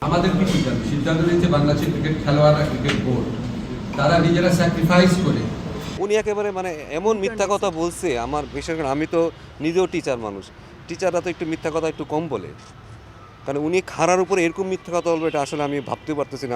আমাদের কি সিদ্ধান্ত নিয়েছে বাংলাদেশের ক্রিকেট খেলোয়াড়রা, ক্রিকেট বোর্ড, তারা নিজেরা স্যাক্রিফাইস করে। উনি একেবারে এমন মিথ্যা কথা বলছে, আমার বিশেষ করে আমি তো নিজেও টিচার মানুষ, টিচাররা তো একটু মিথ্যা কথা একটু কম বলে, কারণ উনি খাড়ার উপরে এরকম মিথ্যা কথা বলবে, এটা আসলে আমি ভাবতেও পারতেছি না।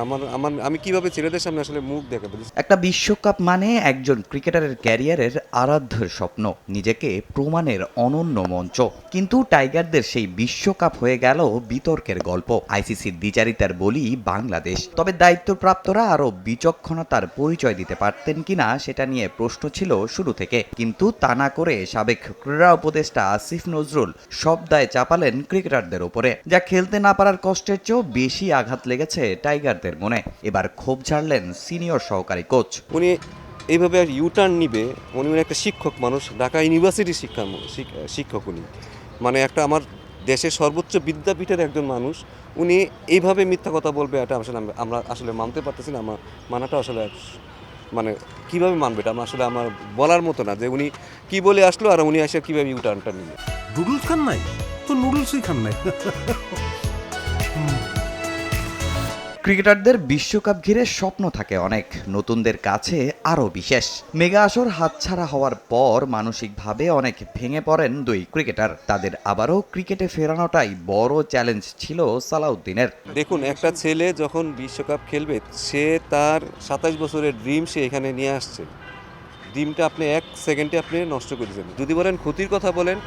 আমি কিভাবে ছেলেদের সামনে আসলে মুখ দেখাবো। একটা বিশ্বকাপ মানে একজন ক্রিকেটারের ক্যারিয়ারের আরাধ্য স্বপ্ন, নিজেকে প্রমাণের অনন্য মঞ্চ। কিন্তু টাইগারদের সেই বিশ্বকাপ হয়ে গেল বিতর্কের গল্প। আইসিসির দ্বিচারিতার বলি বাংলাদেশ। তবে দায়িত্বপ্রাপ্তরা আরও বিচক্ষণতার পরিচয় দিতে পারতেন কিনা সেটা নিয়ে প্রশ্ন ছিল শুরু থেকে। কিন্তু তা না করে সাবেক ক্রীড়া উপদেষ্টা আসিফ নজরুল সব দায় চাপালেন ক্রিকেটারদের উপরে। যা খেলতে না পারার কষ্টের চেয়েও বেশি আঘাত লেগেছে টাইগারদের মনে। এবার ক্ষোভ ঝাড়লেন সিনিয়র সহকারী কোচ। উনি এইভাবে ইউটার্ন নিবে, উনি একটা শিক্ষক মানুষ, ঢাকা ইউনিভার্সিটির শিক্ষক উনি, একটা আমার দেশের সর্বোচ্চ বিদ্যাপীঠের একজন মানুষ, উনি এইভাবে মিথ্যা কথা বলবে, এটা আসলে আমরা আসলে মানতে পারতেছি না। আমার মানাটা আসলে কীভাবে মানবে এটা আমার বলার মতো না, যে উনি কি বলে আসলো আর উনি এসে কীভাবে ইউটার্নটা নিবে। নুডলস খান নাই তো নুডলসই খান নাই। ক্রিকেটারদের বিশ্বকাপ ঘিরে স্বপ্ন থাকে অনেক, নতুনদের কাছে আরও বিশেষ। মেগা আসর হাতছাড়া হওয়ার পর মানসিকভাবে অনেক ভেঙে পড়েন দুই ক্রিকেটার। তাদের আবারও ক্রিকেটে ফেরানোটাই বড় চ্যালেঞ্জ ছিল সালাউদ্দিনের। দেখুন, একটা ছেলে যখন বিশ্বকাপ খেলবে, সে তার 27 বছরের ড্রিম সে এখানে নিয়ে আসছে। ড্রিমটা আপনি 1 সেকেন্ডে আপনি নষ্ট করে দিয়েছেন। যদি বলেন ক্ষতির কথা বলেন,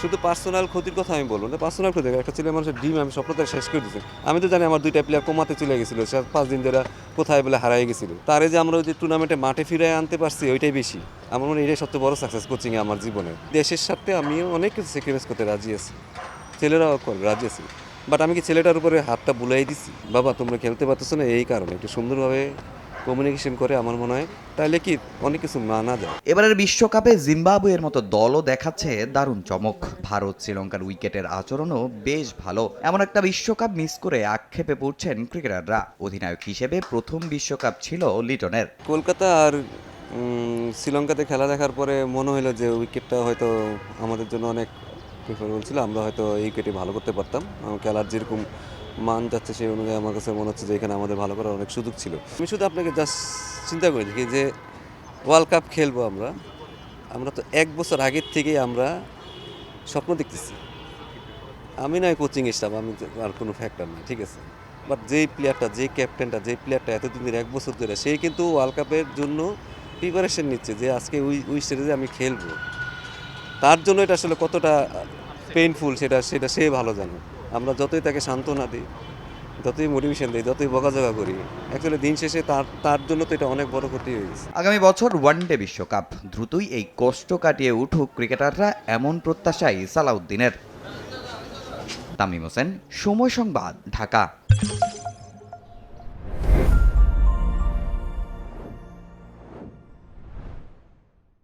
শুধু পার্সোনাল ক্ষতির কথা আমি বলবো না, পার্সোনাল ক্ষতি, একটা ছেলে মানুষের ড্রিম আমি স্বপ্নটা শেষ করে দিয়েছি। আমি তো জানি আমার 2টা প্লেয়ার কোমাতে চলে গেছিলো, সে 5 দিন ধরে কোথায় বলে হারাই গেছিল। তারে যে আমরা ওই যে টুর্নামেন্টে মাঠে ফিরে আনতে পারছি, ওইটাই বেশি। আমার মনে হয় এটাই সবচেয়ে বড় সাকসেস কোচিংয়ে আমার জীবনে। দেশের সাথে আমিও অনেক কিছু স্যাক্রিফাইস করতে রাজি আছি, ছেলেরাও রাজি আছি। বাট আমি কি ছেলেটার উপরে হাতটা বুলাই দিছি, বাবা তোমরা খেলতে পারতেছো না, এই কারণে একটু সুন্দরভাবে কমিউনিকেশন করে আমার মনে হয় তাহলে কি অনেক কিছু মানা যায়। এবারের বিশ্বকাপে জিম্বাবুয়ের মতো দলও দেখাচ্ছে দারুণ চমক। ভারত শ্রীলঙ্কার উইকেটের আচরণও বেশ ভালো। এমন একটা বিশ্বকাপ মিস করে আক্ষেপে পড়ছেন ক্রিকেটাররা। অধিনায়ক হিসেবে প্রথম বিশ্বকাপ ছিল লিটনের। কলকাতা আর শ্রীলঙ্কাতে খেলা দেখার পরে মনে হলো যে উইকেটটা হয়তো আমাদের জন্য অনেক প্রিফারেবল ছিল, আমরা হয়তো এই উইকেটে ভালো করতে পারতাম। খেলার যেরকম মান যাচ্ছে সেই অনুযায়ী আমার কাছে মনে হচ্ছে যে এখানে আমাদের ভালো করার অনেক সুযোগ ছিল। আমি শুধু আপনাকে জাস্ট চিন্তা করে দেখি যে ওয়ার্ল্ড কাপ খেলবো আমরা তো 1 বছর আগের থেকেই আমরা স্বপ্ন দেখতেছি। আমি নয় কোচিং স্টাফ, আমি আর কোনো ফ্যাক্টর নেই, ঠিক আছে। বাট যেই প্লেয়ারটা, যেই ক্যাপ্টেনটা, যেই প্লেয়ারটা এতদিন ধরে 1 বছর ধরে, সেই কিন্তু ওয়ার্ল্ড কাপের জন্য প্রিপারেশন নিচ্ছে যে আজকে ওই স্টেজে আমি খেলবো। তার জন্য এটা আসলে কতটা পেইনফুল সেটা সে ভালো জানে। আমরা যতই তাকে সান্ত্বনা দিই, যতই মোটিভেশন দিই, যতই বকাঝকা করি, অ্যাকচুয়ালি দিন শেষে তার জন্য তো এটা অনেক বড় ক্ষতি হয়ে গেছে। আগামী বছর ওয়ানডে বিশ্বকাপ, দ্রুতই এই কষ্ট কাটিয়ে উঠুক ক্রিকেটাররা, এমন প্রত্যাশাই সালাউদ্দিনের। তামিম হোসেন, সময় সংবাদ, ঢাকা।